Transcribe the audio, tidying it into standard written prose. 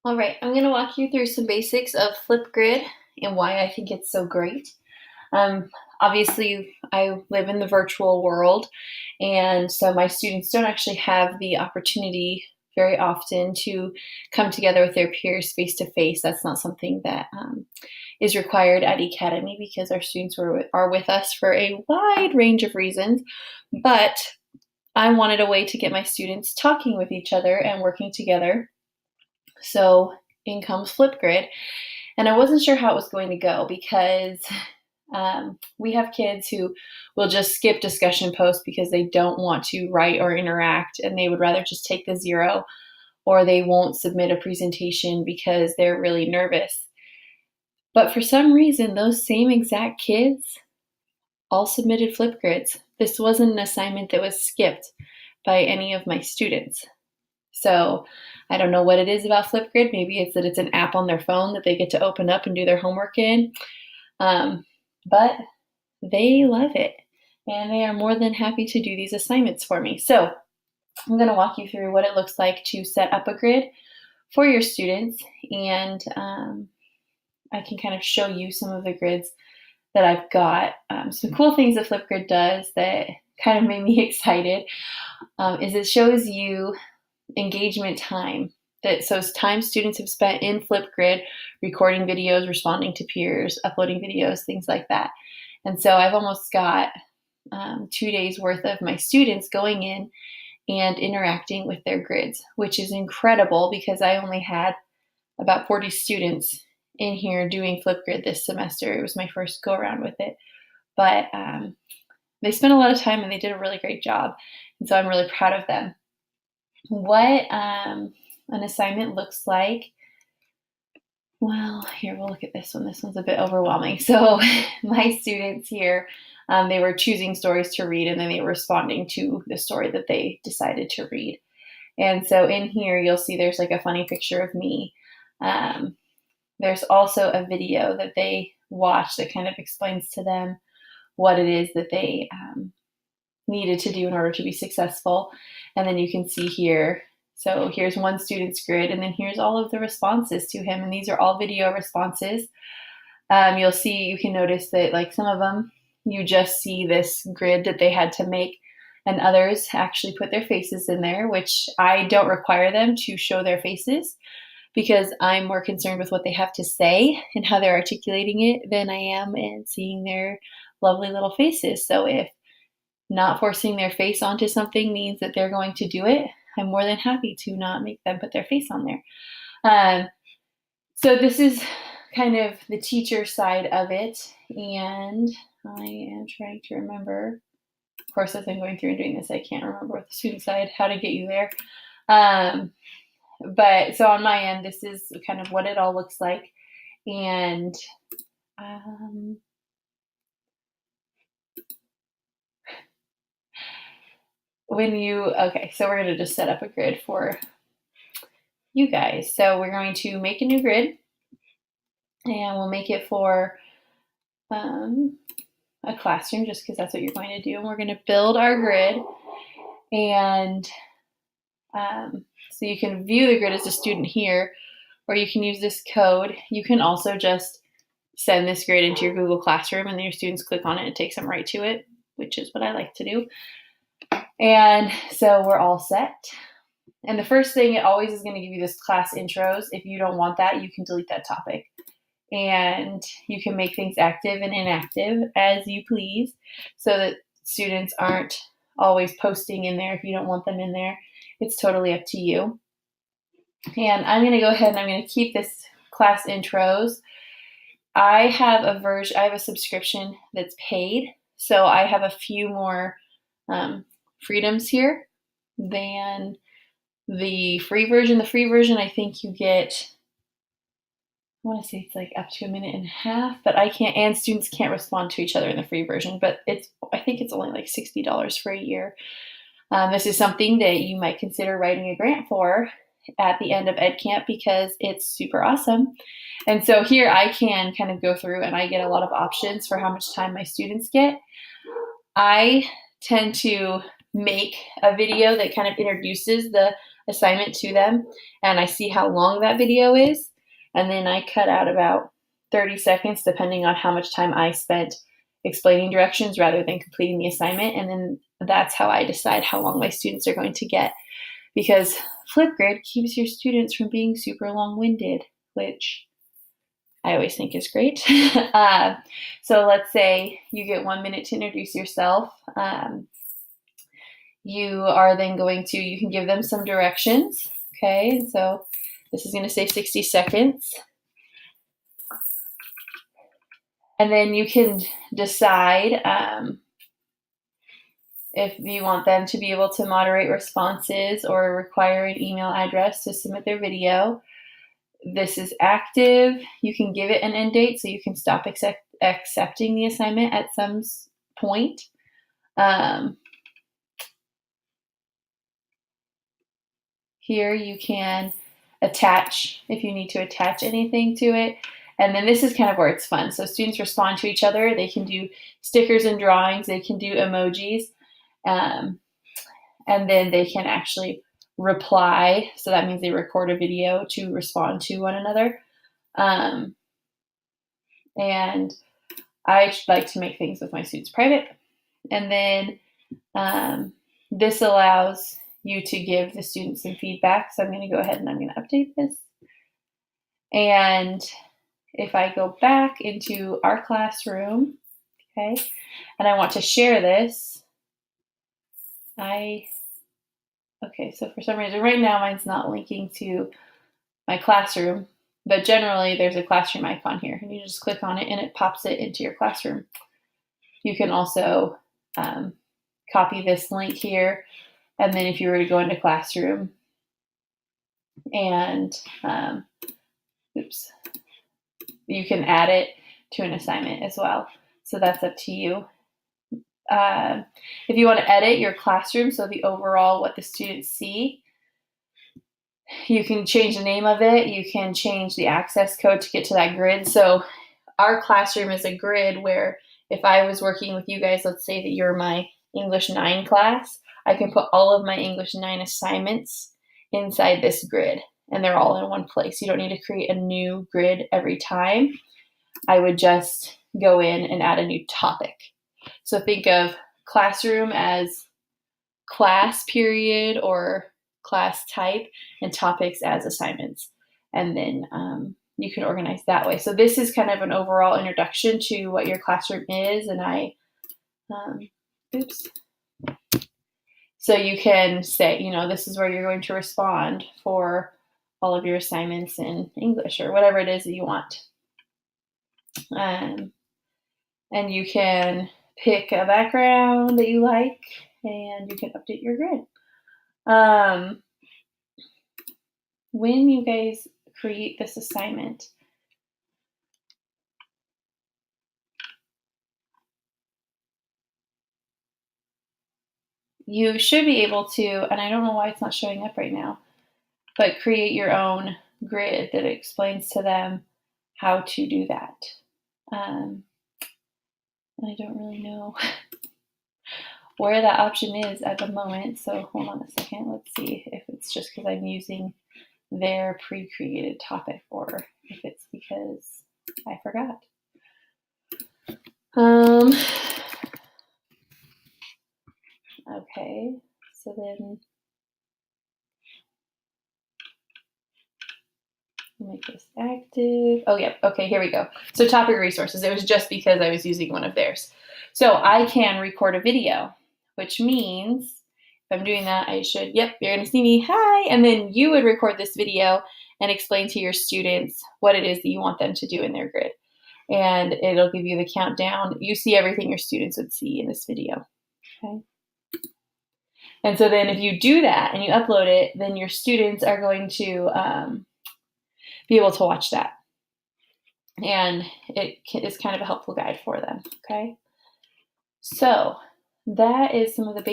All right, I'm going to walk you through some basics of Flipgrid and why I think it's so great. Um, Obviously, I live in the virtual world, and so my students don't actually have the opportunity very often to come together with their peers face to face. That's not something that is required at Academy because our students are with us for a wide range of reasons. But I wanted a way to get my students talking with each other and working together. So in comes Flipgrid. And I wasn't sure how it was going to go because we have kids who will just skip discussion posts because they don't want to write or interact and they would rather just take the zero, or they won't submit a presentation because they're really nervous. But for some reason, those same exact kids all submitted Flipgrids. This wasn't an assignment that was skipped by any of my students. So I don't know what it is about Flipgrid. Maybe it's that it's an app on their phone that they get to open up and do their homework in. But they love it and they are more than happy to do these assignments for me. So I'm going to walk you through what it looks like to set up a grid for your students, and I can kind of show you some of the grids that I've got. Some cool things that Flipgrid does that kind of made me excited is it shows you engagement time. So it's time students have spent in Flipgrid recording videos, responding to peers, uploading videos, things like that. And so I've almost got 2 days worth of my students going in and interacting with their grids, which is incredible because I only had about 40 students in here doing Flipgrid this semester. It was my first go around with it. But they spent a lot of time and they did a really great job. And so I'm really proud of them. What an assignment looks like. Well, here, we'll look at this one. This one's a bit overwhelming. So my students here, they were choosing stories to read and then they were responding to the story that they decided to read. And so in here, you'll see there's like a funny picture of me. There's also a video that they watch that kind of explains to them what it is that they needed to do in order to be successful. And then you can see here, so here's one student's grid, and then here's all of the responses to him. And these are all video responses. You'll see, you can notice that like some of them, you just see this grid that they had to make, and others actually put their faces in there, which I don't require them to show their faces because I'm more concerned with what they have to say and how they're articulating it than I am in seeing their lovely little faces. So if not forcing their face onto something means that they're going to do it, I'm more than happy to not make them put their face on there. So this is kind of the teacher side of it, and I am trying to remember, of course, as I'm going through and doing this, I can't remember with the student side how to get you there. But so on my end, this is kind of what it all looks like. And okay, so we're going to just set up a grid for you guys. So we're going to make a new grid and we'll make it for a classroom just because that's what you're going to do. And we're going to build our grid, and so you can view the grid as a student here, or you can use this code. You can also just send this grid into your Google Classroom and then your students click on it and it takes them right to it, which is what I like to do. And so we're all set. And the first thing, it always is going to give you this class intros. If you don't want that, you can delete that topic. And you can make things active and inactive as you please so that students aren't always posting in there if you don't want them in there. It's totally up to you. And I'm going to go ahead and I'm going to keep this class intros. I have a subscription that's paid, so I have a few more freedoms here than the free version. The free version, I think you get, I want to say it's like up to 1.5 minutes, but I can't, and students can't respond to each other in the free version, but I think it's only like $60 for a year. This is something that you might consider writing a grant for at the end of Ed Camp because it's super awesome. And so here I can kind of go through and I get a lot of options for how much time my students get. I tend to make a video that kind of introduces the assignment to them, and I see how long that video is, and then I cut out about 30 seconds depending on how much time I spent explaining directions rather than completing the assignment, and then that's how I decide how long my students are going to get, because Flipgrid keeps your students from being super long-winded, which I always think is great. So let's say you get 1 minute to introduce yourself. You are then you can give them some directions. Okay, so this is going to say 60 seconds. And then you can decide if you want them to be able to moderate responses or require an email address to submit their video. This is active. You can give it an end date, so you can stop accepting the assignment at some point. Here you can attach if you need to attach anything to it. And then this is kind of where it's fun. So students respond to each other. They can do stickers and drawings. They can do emojis. And then they can actually reply. So that means they record a video to respond to one another. And I like to make things with my students private. And then this allows you to give the students some feedback. So I'm going to go ahead and I'm going to update this. And if I go back into our classroom, okay, and I want to share this, okay, so for some reason right now mine's not linking to my classroom, but generally there's a classroom icon here, and you just click on it and it pops it into your classroom. You can also copy this link here, and then if you were to go into classroom and you can add it to an assignment as well. So that's up to you. If you want to edit your classroom, so the overall what the students see, you can change the name of it. You can change the access code to get to that grid. So our classroom is a grid where if I was working with you guys, let's say that you're my English 9 class, I can put all of my English 9 assignments inside this grid, and they're all in one place. You don't need to create a new grid every time. I would just go in and add a new topic. So think of classroom as class period or class type, and topics as assignments. And then you can organize that way. So this is kind of an overall introduction to what your classroom is. And so you can say, this is where you're going to respond for all of your assignments in English or whatever it is that you want. And you can pick a background that you like, and you can update your grid. When you guys create this assignment, you should be able to, and I don't know why it's not showing up right now, but create your own grid that explains to them how to do that. And I don't really know where that option is at the moment. So hold on a second. Let's see if it's just because I'm using their pre-created topic or if it's because I forgot. Okay, so then make this active. Oh yeah, okay, here we go. So topic resources, it was just because I was using one of theirs. So I can record a video, which means if I'm doing that, I should, yep, you're gonna see me, hi, and then you would record this video and explain to your students what it is that you want them to do in their grid. And it'll give you the countdown. You see everything your students would see in this video, okay? And so then if you do that and you upload it, then your students are going to be able to watch that. And it is kind of a helpful guide for them, okay? So that is some of the basics.